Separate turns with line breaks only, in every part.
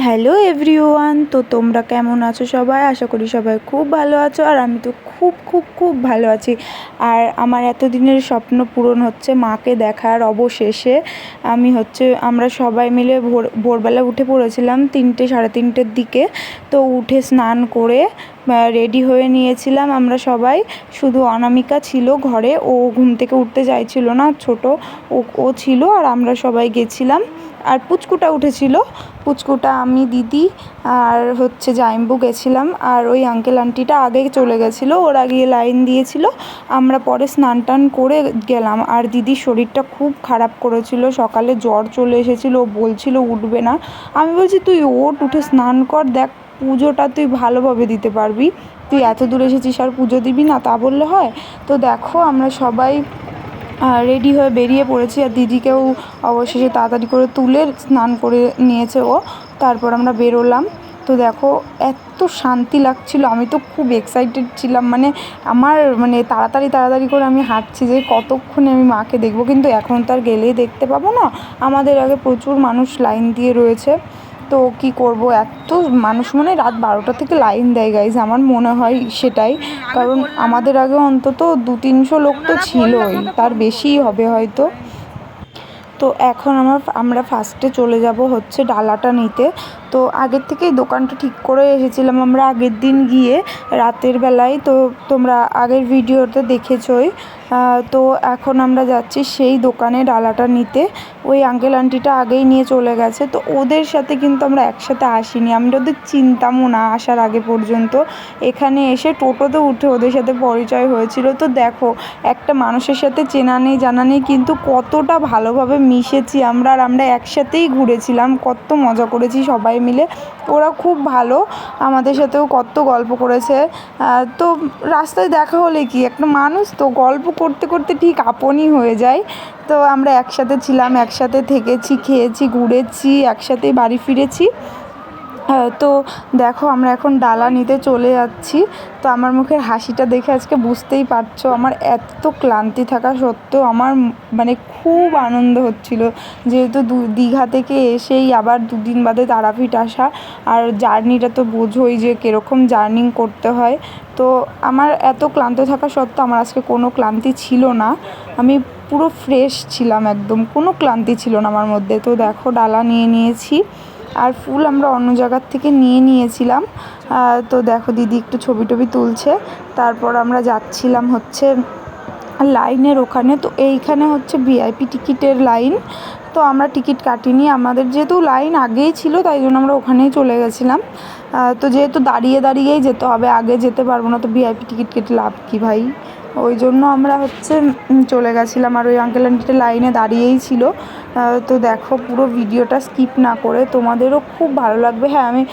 Hello everyone, তো তোমরা কেমন আছো সবাই? আশা করি সবাই খুব ভালো আছো। আর আমি তো খুব খুব খুব ভালো আছি। আর আমার এতদিনের স্বপ্ন পূরণ হচ্ছে, মাকে দেখার। অবশেষে আমরা সবাই মিলে ভোরবেলা উঠে পড়েছিলাম 3টে সাড়ে 3টের দিকে। তো উঠে স্নান করে রেডি হয়ে নিয়েছিলাম আমরা সবাই। শুধু অনামিকা ছিল ঘরে, ও ঘুম থেকে উঠতে চাইছিল না, ছোট ও ছিল। আর আমরা সবাই গেছিলাম। আর পুচকুটা উঠেছিল, পুচকুটা, আমি, দিদি আর জাইম্বু গেছিলাম। আর ওই আঙ্কেল আন্টিটা আগে চলে গেছিলো, ওরা গিয়ে লাইন দিয়েছিল। আমরা পরে স্নান টান করে গেলাম। আর দিদির শরীরটা খুব খারাপ করেছিল, সকালে জ্বর চলে এসেছিলো, ও বলছিল উঠবে না। আমি বলছি তুই ওঠ, উঠে স্নান কর, দেখ পুজোটা তুই ভালোভাবে দিতে পারবি, তুই এত দূর এসেছিস আর পুজো দিবি না, তা বললে হয়? তো দেখো আমরা সবাই রেডি হয়ে বেরিয়ে পড়েছি। আর দিদিকেও অবশেষে তাড়াতাড়ি করে তুলে স্নান করে নিয়েছে ও। তারপর আমরা বেরোলাম। তো দেখো এত শান্তি লাগছিল, আমি তো খুব এক্সাইটেড ছিলাম। আমার তাড়াতাড়ি করে আমি হাঁটছি যে কতক্ষণে আমি মাকে দেখবো। কিন্তু এখন তো আর গেলেই দেখতে পাবো না, আমাদের আগে প্রচুর মানুষ লাইন দিয়ে রয়েছে। তো কি করব, এত মানুষ, রাত 12টা থেকে লাইন দেয় গাইজ, আমার মনে হয় সেটাই। কারণ আমাদের আগে অন্তত 200-300 লোক তো ছিলই, তার বেশিই হবে হয়তো। তো এখন আমরা ফার্স্টে চলে যাব ডালাটা নিতে। তো আগের থেকেই দোকানটা ঠিক করে এসেছিলাম আমরা আগের দিন গিয়ে রাতের বেলায়। তো তোমরা আগের ভিডিওতে দেখেছোই। তো এখন আমরা যাচ্ছি সেই দোকানে ডালাটা নিতে। ওই আঙ্কেল আন্টিটা আগেই নিয়ে চলে গেছে। তো ওদের সাথে কিন্তু আমরা একসাথে আসিনি, আমরা ওদের চিনতামও না আসার আগে পর্যন্ত। এখানে এসে টোটোতে উঠে ওদের সাথে পরিচয় হয়েছিল। তো দেখো, একটা মানুষের সাথে চেনা নেই জানা নেই, কিন্তু কতটা ভালোভাবে মিশেছি আমরা। আর আমরা একসাথেই ঘুরেছিলাম, কত মজা করেছি সবাই মিলে। ওরা খুব ভালো, আমাদের সাথেও কত গল্প করেছে। তো রাস্তায় দেখা হলে কি, একটা মানুষ তো গল্প করতে করতে ঠিক আপনই হয়ে যায়। তো আমরা একসাথে ছিলাম, একসাথে থেকেছি, খেয়েছি, ঘুরেছি, একসাথেই বাড়ি ফিরেছি। তো দেখো আমরা এখন ডালা নিতে চলে যাচ্ছি। তো আমার মুখের হাসিটা দেখে আজকে বুঝতেই পারছো, আমার এত ক্লান্তি থাকা সত্ত্বেও আমার খুব আনন্দ হচ্ছিল। যেহেতু দীঘা থেকে এসেই আবার 2 দিন বাদে তারাপীঠ আসা, আর জার্নিটা তো বোঝোই যে কীরকম জার্নি করতে হয়। তো আমার এত ক্লান্ত থাকা সত্ত্বেও আমার আজকে কোনো ক্লান্তি ছিল না, আমি পুরো ফ্রেশ ছিলাম, একদম কোনো ক্লান্তি ছিল না আমার মধ্যে। তো দেখো ডালা নিয়ে নিয়েছি, আর ফুল আমরা অন্য জায়গার থেকে নিয়ে নিয়েছিলাম। তো দেখো দিদি একটু ছবি টবি তুলছে। তারপর আমরা যাচ্ছিলাম লাইনের ওখানে। তো এইখানে ভিআইপি টিকিটের লাইন। তো আমরা টিকিট কাটিনি, আমাদের যেহেতু লাইন আগেই ছিল তাই জন্য আমরা ওখানেই চলে গেছিলাম। তো যেহেতু দাঁড়িয়ে দাঁড়িয়েই যেতে হবে, আগে যেতে পারবো না, তো ভিআইপি টিকিট কেটে লাভ কী ভাই, ওই জন্য আমরা চলে গেছিলাম। আর ওই আঙ্কেল আন্টিটা লাইনে দাঁড়িয়েই ছিল। তো দেখো পুরো ভিডিওটা স্কিপ না করে, তোমাদেরও খুব ভালো লাগবে। হ্যাঁ, আমি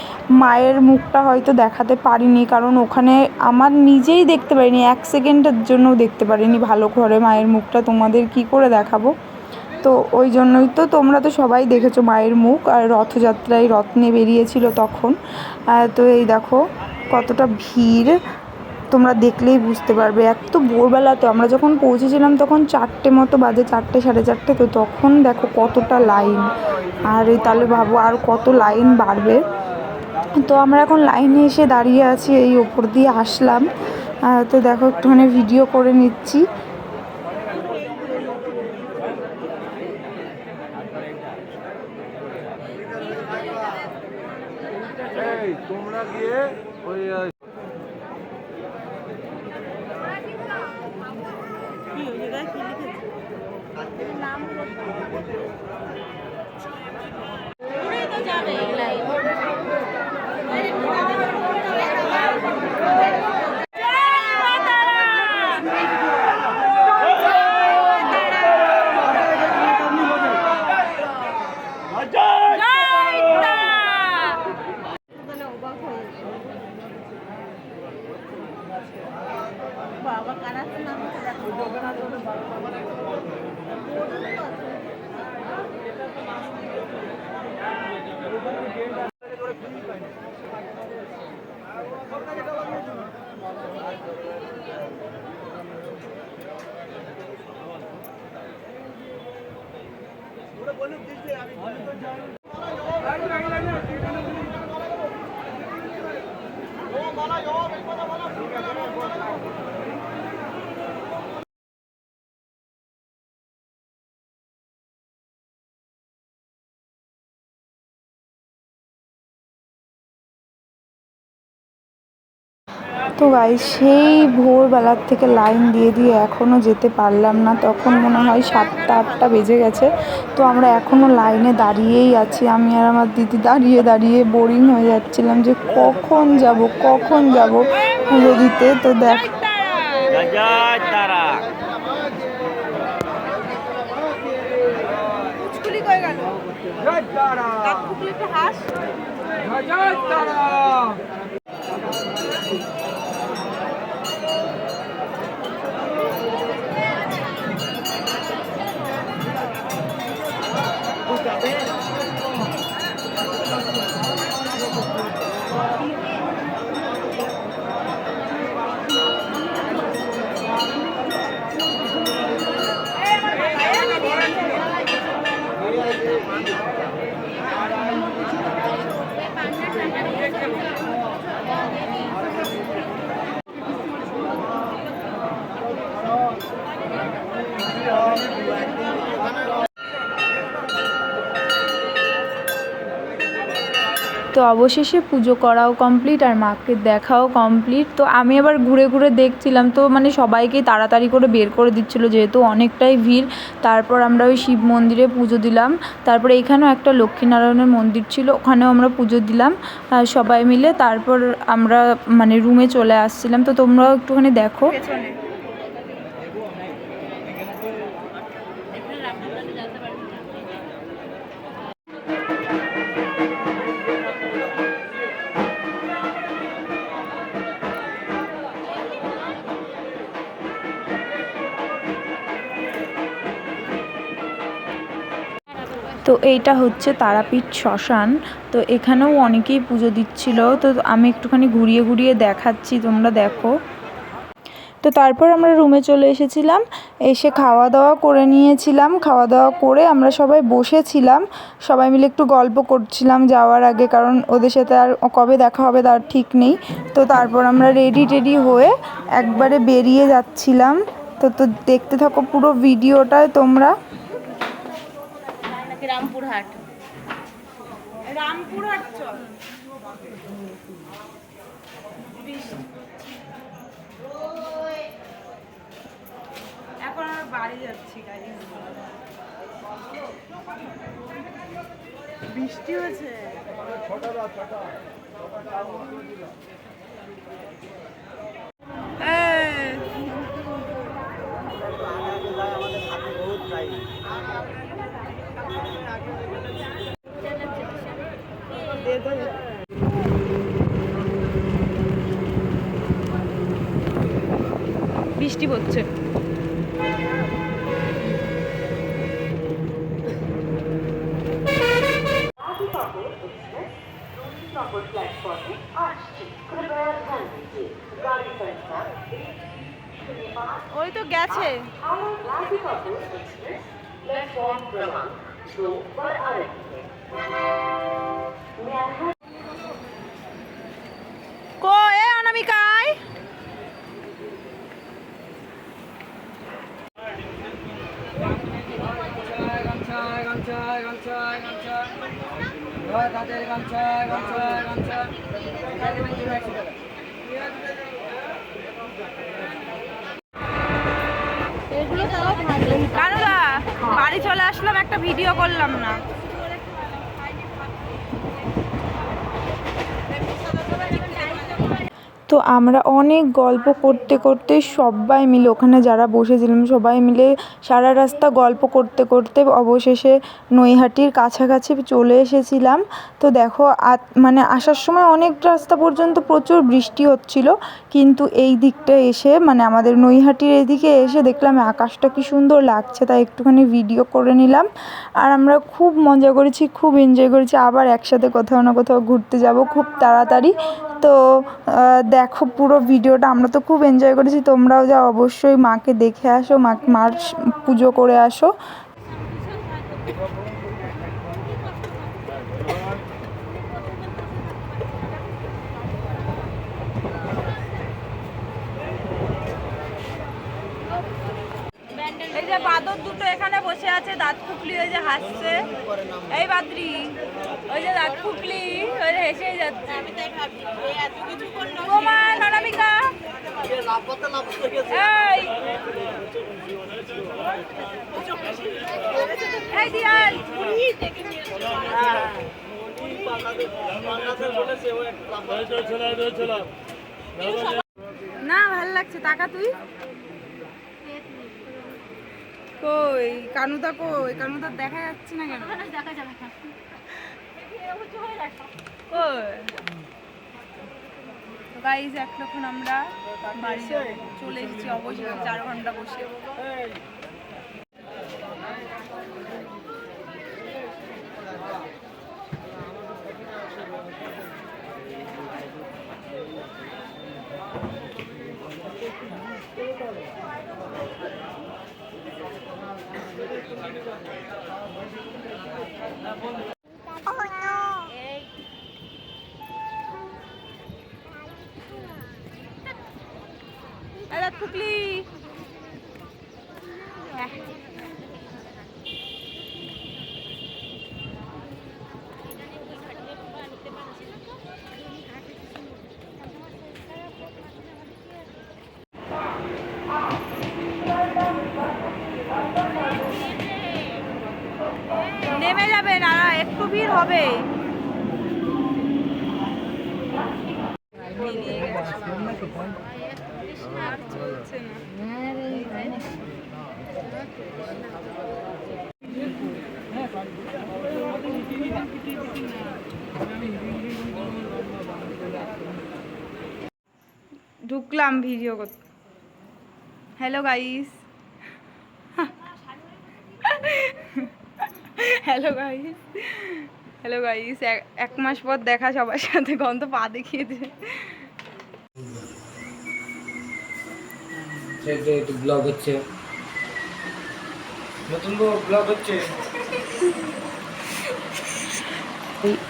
মায়ের মুখটা হয়তো দেখাতে পারিনি, কারণ ওখানে আমার নিজেই দেখতে পারিনি, 1 সেকেন্ডের জন্যও দেখতে পারিনি ভালো করে মায়ের মুখটা, তোমাদের কি করে দেখাবো। তো ওই জন্যই তো, তোমরা তো সবাই দেখেছো মায়ের মুখ। আর রথযাত্রায় রথ নিয়ে বেরিয়েছিল তখন। তো এই দেখো কতটা ভিড়, তোমরা দেখলেই বুঝতে পারবে। এত ভোরবেলা, তো আমরা যখন পৌঁছেছিলাম তখন 4টে মতো বাজে, 4টে সাড়ে 4টে। তো তখন দেখো কতটা লাইন, আর তাহলে ভাবো আর কত লাইন বাড়বে। তো আমরা এখন লাইনে এসে দাঁড়িয়ে আছি, এই ওপর দিয়ে আসলাম। তো দেখো একটুখানি ভিডিও করে নিচ্ছি। তোমরা গিয়ে ওই নাম যাবে লাইন। বাবা কারাতে নাম বলুন দিচ্ছে আমি তো গাইস সেই ভোরবেলার থেকে লাইন দিয়ে দিয়ে এখনও যেতে পারলাম না। তখন মনে হয় 7টা 8টা বেজে গেছে। তো আমরা এখনও লাইনে দাঁড়িয়েই আছি। আমি আর আমার দিদি দাঁড়িয়ে দাঁড়িয়ে বোরিং হয়ে যাচ্ছিলাম যে কখন যাব পুজো দিতে। তো দেখ তো অবশেষে পুজো করাও কমপ্লিট আর মাকে দেখাও কমপ্লিট। তো আমি আবার ঘুরে ঘুরে দেখছিলাম, তো মানে সবাইকেই তাড়াতাড়ি করে বের করে দিচ্ছিলো যেহেতু অনেকটাই ভিড়। তারপর আমরা ওই শিব মন্দিরে পুজো দিলাম। তারপরে এখানেও একটা লক্ষ্মীনারায়ণের মন্দির ছিল, ওখানেও আমরা পুজো দিলাম সবাই মিলে। তারপর আমরা মানে রুমে চলে আসছিলাম। তো তোমরাও একটুখানি দেখো। তো এইটা হচ্ছে তারাপীঠ শ্মশান। তো এখানেও অনেকেই পুজো দিচ্ছিল। তো আমি একটুখানি ঘুরিয়ে ঘুরিয়ে দেখাচ্ছি, তোমরা দেখো। তো তারপর আমরা রুমে চলে এসেছিলাম, এসে খাওয়া দাওয়া করে নিয়েছিলাম। খাওয়া দাওয়া করে আমরা সবাই বসেছিলাম, সবাই মিলে একটু গল্প করছিলাম যাওয়ার আগে, কারণ ওদের সাথে আর কবে দেখা হবে তার ঠিক নেই। তো তারপর আমরা রেডি হয়ে একবারে বেরিয়ে যাচ্ছিলাম। তো দেখতে থাকো পুরো ভিডিওটায় তোমরা। রামপুরহাট চল। এখন আমরা বাড়ি যাচ্ছি, বৃষ্টি হয়েছে। বৃষ্টি পড়ছে। ওই তো গেছে। কই অনামিকায় বাড়ি চলে আসলাম, একটা ভিডিও করলাম না। তো আমরা অনেক গল্প করতে করতে সবাই মিলে ওখানে যারা বসেছিলাম সবাই মিলে সারা রাস্তা গল্প করতে করতে অবশেষে নৈহাটির কাছাকাছি চলে এসেছিলাম। তো দেখো মানে আসার সময় অনেক রাস্তা পর্যন্ত প্রচুর বৃষ্টি হচ্ছিল, কিন্তু এই দিকটা এসে মানে আমাদের নৈহাটির এদিকে এসে দেখলাম আকাশটা কি সুন্দর লাগছে, তাই একটুখানি ভিডিও করে নিলাম। আর আমরা খুব মজা করেছি, খুব এনজয় করেছি। আবার একসাথে কোথাও না কোথাও ঘুরতে যাব খুব তাড়াতাড়ি। তো দেখো পুরো ভিডিওটা, আমরা তো খুব এনজয় করেছি। তোমরাও যাও, অবশ্যই মাকে দেখে আসো, মার পুজো করে আসো। বান্দর দুটো এখানে বসে আছে, দাঁত ফুকলি ওই যে হাসছে। এই বাদ্রি, ওই যে দাঁত ফুকলি ওই যে হেসেই যাচ্ছে। তোমার অনামিকা এই দিয়াল না, ভাল লাগছে। টাকা তুই কই? কানুদা কই? কানুদা দেখা যাচ্ছে না কেন? দেখা যাবে না কই? তো গাইস এখন আমরা বাড়ি চলে এসেছি অবশ্যই 4 ঘন্টা বসে। ফুকলি নেমে যাবে না, একটু ভিড় হবে। ঢুকলাম ভিডিও করতে। Hello guys, hello guys, hello guys. 1 মাস পর দেখা সবার সাথে। গন্ধ পা দেখিয়ে দে।
ব্লগ হচ্ছে, নতুন ব্লগ হচ্ছে।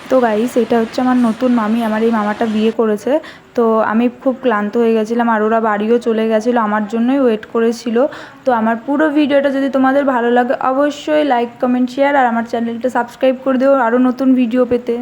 তো গাইস, এটা হচ্ছে আমার নতুন মামি। আমার এই মামাটা বিয়ে করেছে। তো আমি খুব ক্লান্ত হয়ে গেছিলাম, আর ওরা বাড়িও চলে গেছিলো, আমার জন্যই ওয়েট করেছিল। তো আমার পুরো ভিডিওটা যদি তোমাদের ভালো লাগে অবশ্যই লাইক কমেন্ট শেয়ার আর আমার চ্যানেলটা সাবস্ক্রাইব করে দিও আরও নতুন ভিডিও পেতে।